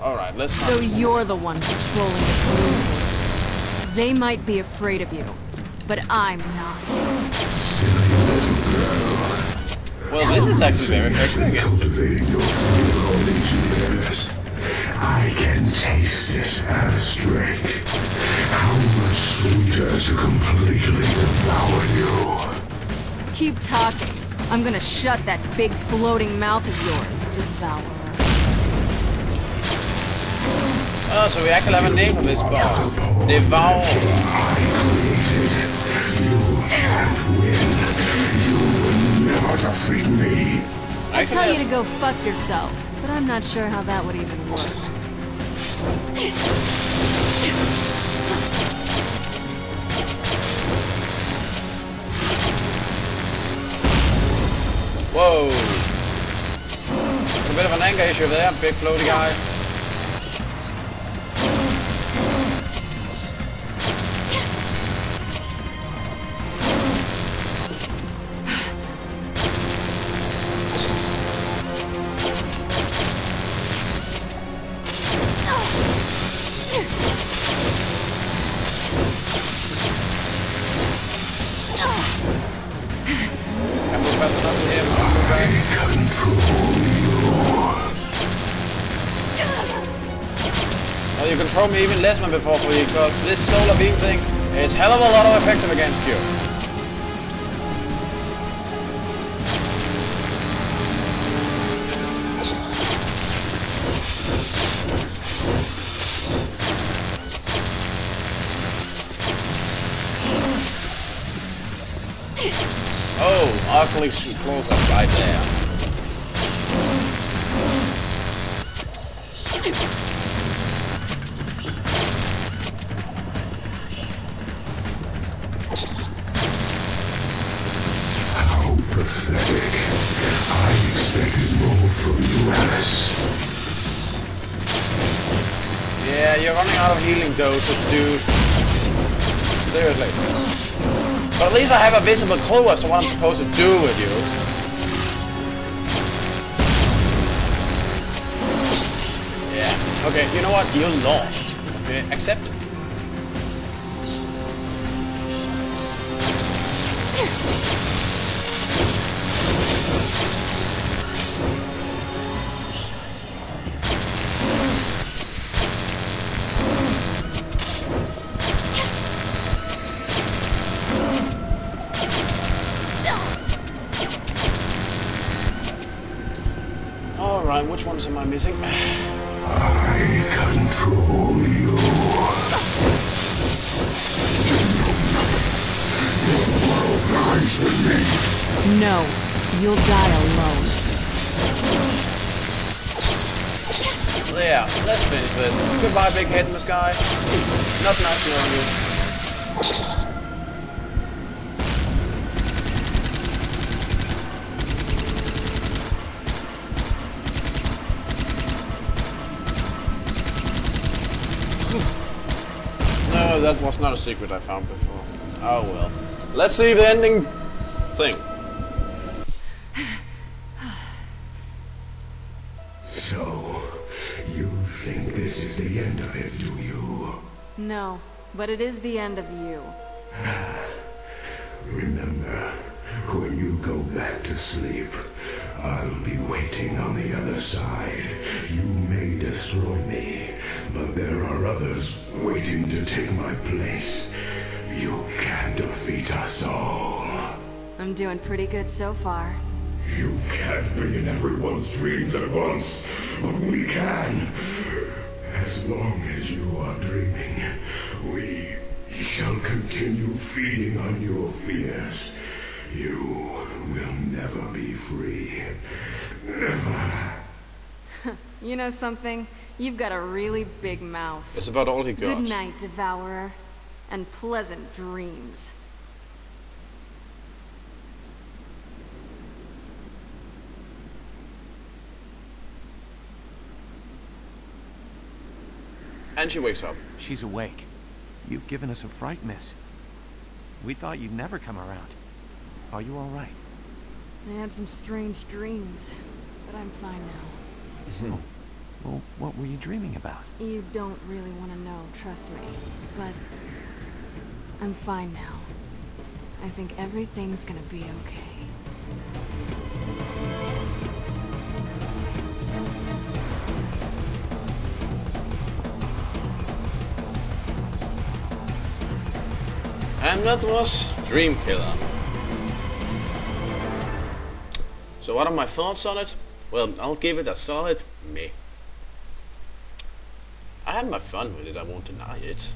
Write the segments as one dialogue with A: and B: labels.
A: Alright, let's
B: So you're the one controlling the Dreamkillers. They might be afraid of you, but I'm not.
C: Silly little girl.
A: Well, this is actually very effective against it.
C: Your fear all these years. I can taste it as a drink. How much sweeter to completely devour you.
B: Keep talking. I'm gonna shut that big floating mouth of yours, Devourer.
A: Oh, so we actually have a name for this boss. Devourer.
C: I created. You can't win. You will never defeat me.
B: I tell you to go fuck yourself, but I'm not sure how that would even work.
A: Whoa. A bit of an anger issue there, big floaty guy. Well, you control me even less than before for you, because this solar beam thing is hell of a lot of effective against you. Oh, ugly close up right there.
C: How pathetic. I expected more from you, Alice.
A: Yeah, you're running out of healing doses, dude. Seriously. But at least I have a visible clue as to what I'm supposed to do with you. Yeah, okay, you know what? You're lost. Okay, accept it. Alright, which ones am I missing?
C: I control you. Your world dies with me.
B: No, you'll die alone.
A: Yeah, let's finish this. Goodbye, big head in the sky. Not nice knowing you. No, that was not a secret I found before. Oh well. Let's see the ending thing.
C: So, you think this is the end of it, do you?
B: No, but it is the end of you.
C: Remember, when you go back to sleep, I'll be waiting on the other side. You may destroy me, but there are others waiting to take my place. You can defeat us all.
B: I'm doing pretty good so far.
C: You can't be in everyone's dreams at once, but we can. As long as you are dreaming, we shall continue feeding on your fears. You will never be free. Never.
B: You know something? You've got a really big mouth.
A: It's about all he got.
B: Good night, Devourer. And pleasant dreams.
A: And she wakes up.
D: She's awake. You've given us a fright, miss. We thought you'd never come around. Are you all right?
B: I had some strange dreams, but I'm fine now.
D: Well, what were you dreaming about?
B: You don't really want to know, trust me. But I'm fine now. I think everything's gonna be okay.
A: And that was Dreamkiller. So what are my thoughts on it? Well, I'll give it a solid meh. I had my fun with it, I won't deny it.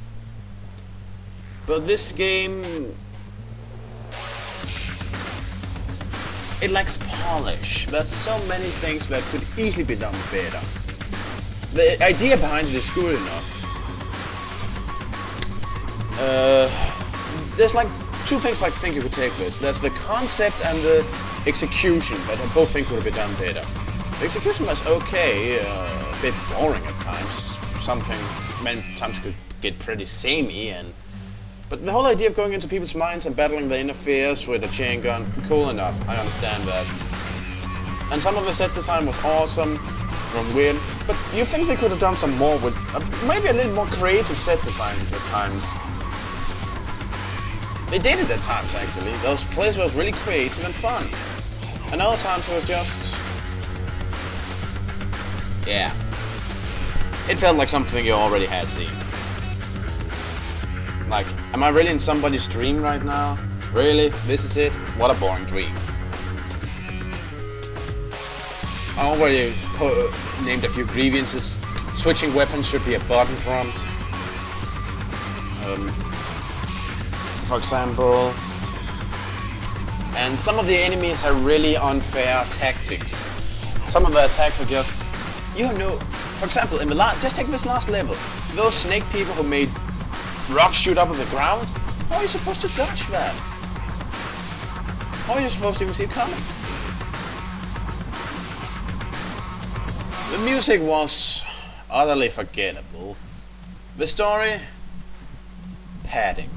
A: But this game... it lacks polish. There's so many things that could easily be done better. The idea behind it is good enough. There's like two things I think you could take this. There's the concept and the execution, but I both think could have been done better. The execution was okay, a bit boring at times. Something many times could get pretty samey, but the whole idea of going into people's minds and battling their inner fears with a chain gun, cool enough. I understand that. And some of the set design was awesome, from weird, but you think they could have done some more with maybe a little more creative set design at times. They did it at times, actually. Those places was really creative and fun. And other times it was just... yeah. It felt like something you already had seen. Like, am I really in somebody's dream right now? Really? This is it? What a boring dream. I already named a few grievances. Switching weapons should be a button prompt. For example, and some of the enemies have really unfair tactics. Some of the attacks are just, you know, for example, in the just take this last level, those snake people who made rocks shoot up on the ground. How are you supposed to dodge that? How are you supposed to even see it coming? The music was utterly forgettable. The story, padding.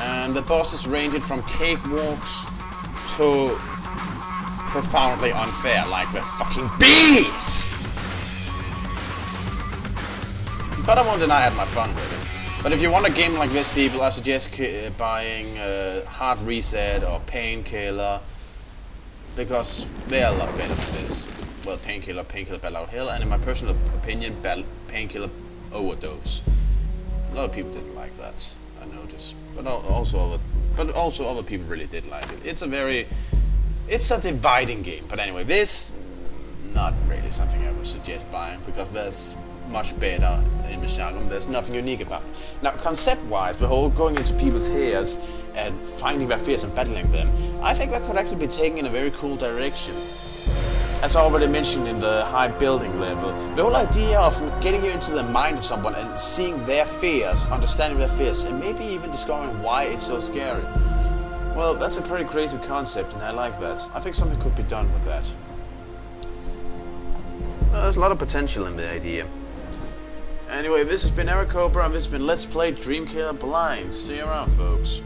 A: And the bosses ranged from cakewalks to profoundly unfair, like the fucking bees! But I won't deny I had my fun with it. But if you want a game like this, people, I suggest buying Hard Reset or Painkiller, because they're a lot better than this. Well, Painkiller Battle Out Hell, and in my personal opinion, Painkiller Overdose. A lot of people didn't like that, I noticed. But also other people really did like it. It's a dividing game. But anyway, this not really something I would suggest buying, because there's much better in the genre. There's nothing unique about it. Now, concept-wise, the whole going into people's hairs and finding their fears and battling them, I think that could actually be taken in a very cool direction. As I already mentioned in the high building level, the whole idea of getting you into the mind of someone and seeing their fears, understanding their fears, and maybe even discovering why it's so scary. Well, that's a pretty creative concept, and I like that. I think something could be done with that. Well, there's a lot of potential in the idea. Anyway, this has been Eric Cobra, and this has been Let's Play Dreamkiller Blind. See you around, folks.